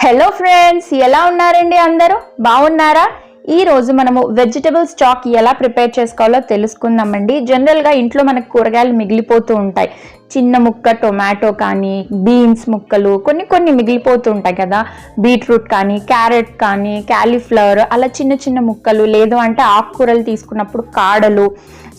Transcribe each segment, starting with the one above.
Hello friends, ఎలా ఉన్నారండి? అందరూ బాగున్నారా? ఈ రోజు మనము వెజిటబుల్ స్టాక్ ఎలా ప్రిపేర్ చేసుకోవాలో తెలుసుకుందామండి. జనరల్గా ఇంట్లో మనకు కూరగాయలు మిగిలిపోతూ ఉంటాయి. చిన్న ముక్క టొమాటో కానీ, బీన్స్ ముక్కలు కొన్ని మిగిలిపోతూ ఉంటాయి కదా. బీట్రూట్ కానీ, క్యారెట్ కానీ, క్యాలీఫ్లవర్ అలా చిన్న చిన్న ముక్కలు, లేదు అంటే ఆకుకూరలు తీసుకున్నప్పుడు కాడలు.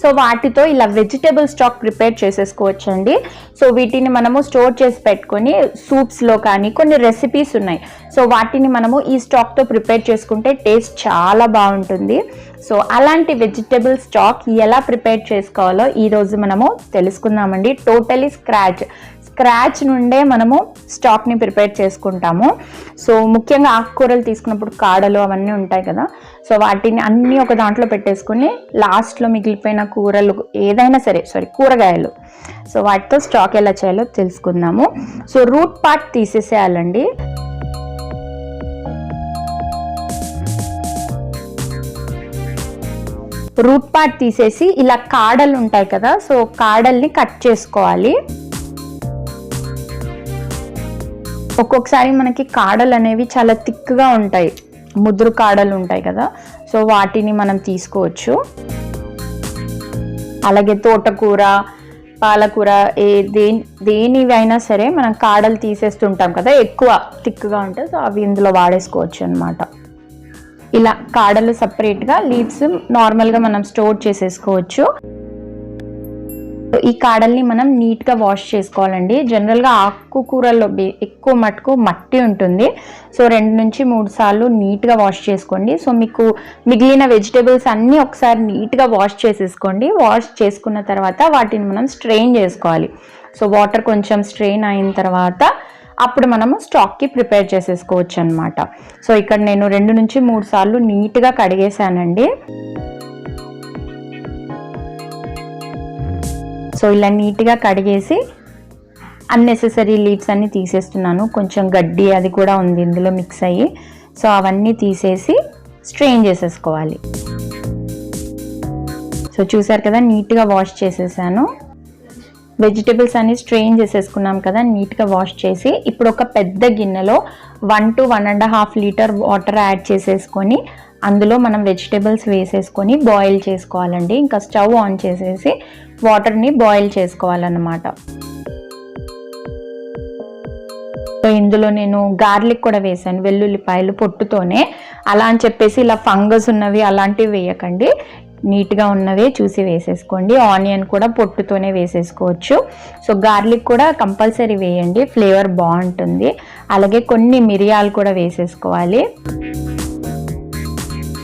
సో వాటితో ఇలా వెజిటబుల్ స్టాక్ ప్రిపేర్ చేసేసుకోవచ్చండి. సో వీటిని మనము స్టోర్ చేసి పెట్టుకొని సూప్స్లో కానీ కొన్ని రెసిపీస్ ఉన్నాయి. సో వాటిని మనము ఈ స్టాక్తో ప్రిపేర్ చేసుకుంటే టేస్ట్ చాలా బాగుంటుంది. సో అలాంటి వెజిటబుల్ స్టాక్ ఎలా ప్రిపేర్ చేసుకోవాలో ఈరోజు మనము తెలుసుకుందామండి. టోటలీ స్క్రాచ్ నుండే మనము స్టాక్ని ప్రిపేర్ చేసుకుంటాము. సో ముఖ్యంగా ఆకుకూరలు తీసుకున్నప్పుడు కాడలు అవన్నీ ఉంటాయి కదా. సో వాటిని అన్నీ ఒక దాంట్లో పెట్టేసుకుని లాస్ట్లో మిగిలిపోయిన కూరగాయలు, సో వాటితో స్టాక్ ఎలా చేయాలో తెలుసుకుందాము. సో రూట్ పార్ట్ తీసేసేయాలండి. రూట్ పార్ట్ తీసేసి ఇలా కాడలు ఉంటాయి కదా, సో కాడల్ని కట్ చేసుకోవాలి. ఒక్కొక్కసారి మనకి కాడలు అనేవి చాలా థిక్గా ఉంటాయి, ముదురు కాడలు ఉంటాయి కదా. సో వాటిని మనం తీసుకోవచ్చు. అలాగే తోటకూర, పాలకూర, దేనివైనా సరే మనం కాడలు తీసేస్తుంటాం కదా, ఎక్కువ థిక్గా ఉంటాయి. సో అవి ఇందులో వాడేసుకోవచ్చు అనమాట. ఇలా కాడలు సపరేట్గా, లీవ్స్ నార్మల్గా మనం స్టోర్ చేసేసుకోవచ్చు. ఈ కాడల్ని మనం నీట్గా వాష్ చేసుకోవాలండి. జనరల్గా ఆకుకూరల్లో ఎక్కువ మటుకు మట్టి ఉంటుంది. సో 2 నుంచి 3 సార్లు నీట్గా వాష్ చేసుకోండి. సో మీకు మిగిలిన వెజిటేబుల్స్ అన్నీ ఒకసారి నీట్గా వాష్ చేసేసుకోండి. వాష్ చేసుకున్న తర్వాత వాటిని మనం స్ట్రెయిన్ చేసుకోవాలి. సో వాటర్ కొంచెం స్ట్రెయిన్ అయిన తర్వాత అప్పుడు మనము స్టాక్కి ప్రిపేర్ చేసేసుకోవచ్చు అనమాట. సో ఇక్కడ నేను 2 నుంచి 3 సార్లు నీట్గా కడిగేసానండి. సో ఇలా నీట్గా కడిగేసి అన్నెసెసరీ లీవ్స్ అన్నీ తీసేస్తున్నాను. కొంచెం గడ్డి అది కూడా ఉంది ఇందులో మిక్స్ అయ్యి. సో అవన్నీ తీసేసి స్ట్రెయిన్ చేసేసుకోవాలి. సో చూసారు కదా, నీట్గా వాష్ చేసేసాను. వెజిటేబుల్స్ అన్ని స్ట్రెయిన్ చేసేసుకున్నాం కదా, నీట్గా వాష్ చేసి ఇప్పుడు ఒక పెద్ద గిన్నెలో 1 to 1.5 లీటర్ వాటర్ యాడ్ చేసేసుకొని అందులో మనం వెజిటేబుల్స్ వేసేసుకొని బాయిల్ చేసుకోవాలండి. ఇంకా స్టవ్ ఆన్ చేసేసి వాటర్ని బాయిల్ చేసుకోవాలన్నమాట. సో ఇందులో నేను గార్లిక్ కూడా వేసాను, వెల్లుల్లిపాయలు పొట్టుతోనే. అలా అని చెప్పేసి ఇలా ఫంగస్ ఉన్నవి అలాంటివి వేయకండి, నీట్గా ఉన్నవే చూసి వేసేసుకోండి. ఆనియన్ కూడా పొట్టుతోనే వేసేసుకోవచ్చు. సో గార్లిక్ కూడా కంపల్సరీ వేయండి, ఫ్లేవర్ బాగుంటుంది. అలాగే కొన్ని మిరియాలు కూడా వేసేసుకోవాలి.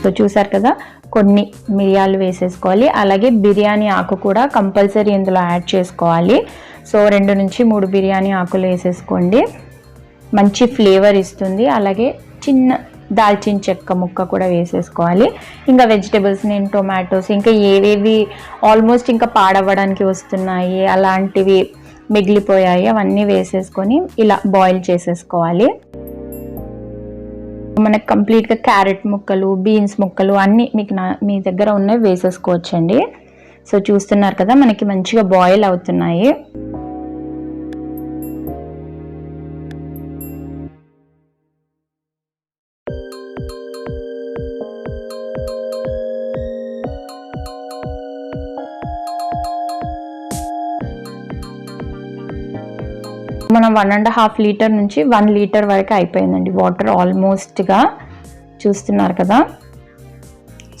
సో చూసారు కదా, కొన్ని మిరియాలు వేసేసుకోవాలి. అలాగే బిర్యానీ ఆకు కూడా కంపల్సరీ ఇందులో యాడ్ చేసుకోవాలి. సో 2 నుంచి 3 బిర్యానీ ఆకులు వేసేసుకోండి, మంచి ఫ్లేవర్ ఇస్తుంది. అలాగే చిన్న దాల్చిన చెక్క ముక్క కూడా వేసేసుకోవాలి. ఇంకా వెజిటేబుల్స్, నేను టొమాటోస్ ఇంకా ఏవేవి ఆల్మోస్ట్ ఇంకా పాడవ్వడానికి వస్తున్నాయి అలాంటివి మిగిలిపోయాయి అవన్నీ వేసేసుకొని ఇలా బాయిల్ చేసేసుకోవాలి. మనకు కంప్లీట్గా క్యారెట్ ముక్కలు, బీన్స్ ముక్కలు అన్నీ మీ దగ్గర ఉన్నవి వేసేసుకోవచ్చండి. సో చూస్తున్నారు కదా, మనకి మంచిగా బాయిల్ అవుతున్నాయి. మనం 1.5 లీటర్ నుంచి 1 లీటర్ వరకు అయిపోయిందండి వాటర్ ఆల్మోస్ట్గా, చూస్తున్నారు కదా.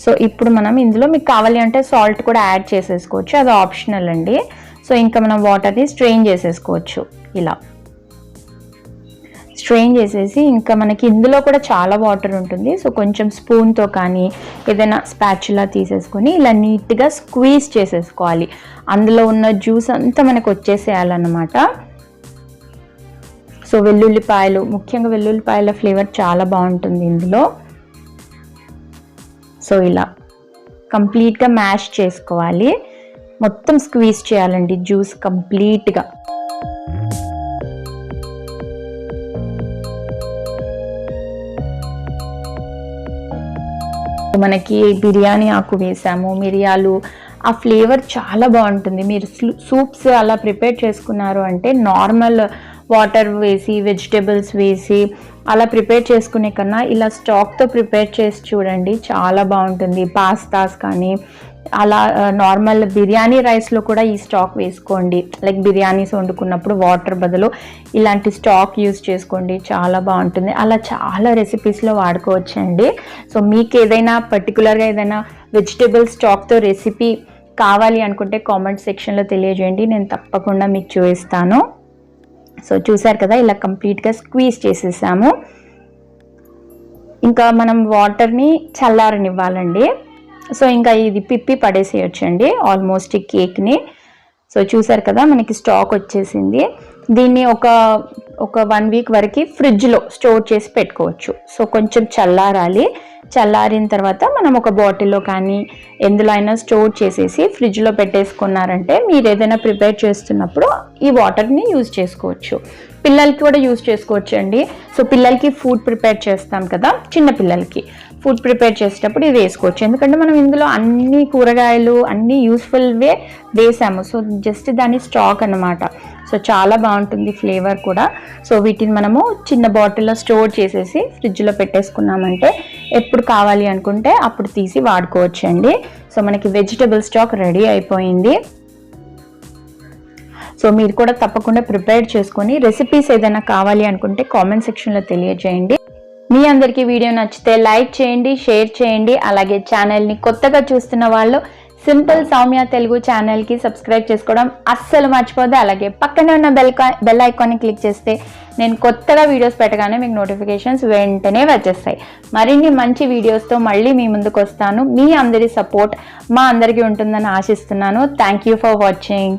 సో ఇప్పుడు మనం ఇందులో మీకు కావాలి అంటే సాల్ట్ కూడా యాడ్ చేసేసుకోవచ్చు, అది ఆప్షనల్ అండి. సో ఇంకా మనం వాటర్ని స్ట్రెయిన్ చేసేసుకోవచ్చు. ఇలా స్ట్రెయిన్ చేసేసి ఇంకా మనకి ఇందులో కూడా చాలా వాటర్ ఉంటుంది. సో కొంచెం స్పూన్తో కానీ ఏదైనా స్పాచులా తీసేసుకొని ఇలా నీట్గా స్క్వీజ్ చేసేసుకోవాలి. అందులో ఉన్న జ్యూస్ అంతా మనకు వచ్చేసేయాలన్నమాట. సో వెల్లుల్లిపాయలు, ముఖ్యంగా వెల్లుల్లిపాయల ఫ్లేవర్ చాలా బాగుంటుంది ఇందులో. సో ఇలా కంప్లీట్గా మ్యాష్ చేసుకోవాలి, మొత్తం స్క్వీజ్ చేయాలండి జ్యూస్ కంప్లీట్గా. మనకి బిర్యానీ ఆకు వేసాము, మిరియాలు, ఆ ఫ్లేవర్ చాలా బాగుంటుంది. మీరు సూప్స్ అలా ప్రిపేర్ చేసుకున్నారు అంటే నార్మల్ వాటర్ వేసి వెజిటేబుల్స్ వేసి అలా ప్రిపేర్ చేసుకునే కన్నా ఇలా స్టాక్తో ప్రిపేర్ చేసి చూడండి, చాలా బాగుంటుంది. పాస్తాస్ కానీ అలా నార్మల్ బిర్యానీ రైస్లో కూడా ఈ స్టాక్ వేసుకోండి. లైక్ బిర్యానీస్ వండుకున్నప్పుడు వాటర్ బదులు ఇలాంటి స్టాక్ యూజ్ చేసుకోండి, చాలా బాగుంటుంది. అలా చాలా రెసిపీస్లో వాడుకోవచ్చండి. సో మీకు ఏదైనా పర్టికులర్గా ఏదైనా వెజిటేబుల్ స్టాక్తో రెసిపీ కావాలి అనుకుంటే కామెంట్ సెక్షన్లో తెలియజేయండి, నేను తప్పకుండా మీకు చూపిస్తాను. సో చూసారు కదా, ఇలా కంప్లీట్గా స్క్వీజ్ చేసేసాము. ఇంకా మనం వాటర్ని చల్లారనివ్వాలండి. సో ఇంకా ఇది పిప్పి పడేసేయచ్చండి ఆల్మోస్ట్ ఈ కేక్ని. సో చూసారు కదా, మనకి స్టాక్ వచ్చేసింది. దీన్ని ఒక 1 వీక్ వరకు ఫ్రిడ్జ్లో స్టోర్ చేసి పెట్టుకోవచ్చు. సో కొంచెం చల్లారాలి. చల్లారిన తర్వాత మనం ఒక బాటిల్లో కానీ ఎందులో అయినా స్టోర్ చేసేసి ఫ్రిడ్జ్లో పెట్టేసుకున్నారంటే మీరు ఏదైనా ప్రిపేర్ చేస్తున్నప్పుడు ఈ వాటర్ని యూజ్ చేసుకోవచ్చు. పిల్లలకి కూడా యూజ్ చేసుకోవచ్చు అండి. సో పిల్లలకి ఫుడ్ ప్రిపేర్ చేస్తాం కదా, చిన్న పిల్లలకి ఫుడ్ ప్రిపేర్ చేసేటప్పుడు ఇది వేసుకోవచ్చు. ఎందుకంటే మనం ఇందులో అన్ని కూరగాయలు అన్నీ యూస్ఫుల్వే వేసాము. సో జస్ట్ దాని స్టాక్ అన్నమాట. సో చాలా బాగుంటుంది ఫ్లేవర్ కూడా. సో వీటిని మనము చిన్న బాటిల్లో స్టోర్ చేసేసి ఫ్రిడ్జ్లో పెట్టేసుకున్నామంటే ఎప్పుడు కావాలి అనుకుంటే అప్పుడు తీసి వాడుకోవచ్చు అండి. సో మనకి వెజిటబుల్ స్టాక్ రెడీ అయిపోయింది. సో మీరు కూడా తప్పకుండా ప్రిపేర్ చేసుకొని రెసిపీస్ ఏదైనా కావాలి అనుకుంటే కామెంట్ సెక్షన్లో తెలియజేయండి. మీ అందరికీ వీడియో నచ్చితే లైక్ చేయండి, షేర్ చేయండి. అలాగే ఛానల్ని కొత్తగా చూస్తున్న వాళ్ళు సింపుల్ సౌమ్య తెలుగు ఛానల్కి సబ్స్క్రైబ్ చేసుకోవడం అస్సలు మర్చిపోద్దు. అలాగే పక్కనే ఉన్న బెల్ ఐకాన్ని క్లిక్ చేస్తే నేను కొత్తగా వీడియోస్ పెట్టగానే మీకు నోటిఫికేషన్స్ వెంటనే వచ్చేస్తాయి. మరిన్ని మంచి వీడియోస్తో మళ్ళీ మీ ముందుకు వస్తాను. మీ అందరి సపోర్ట్ మా అందరికీ ఉంటుందని ఆశిస్తున్నాను. Thank you for watching.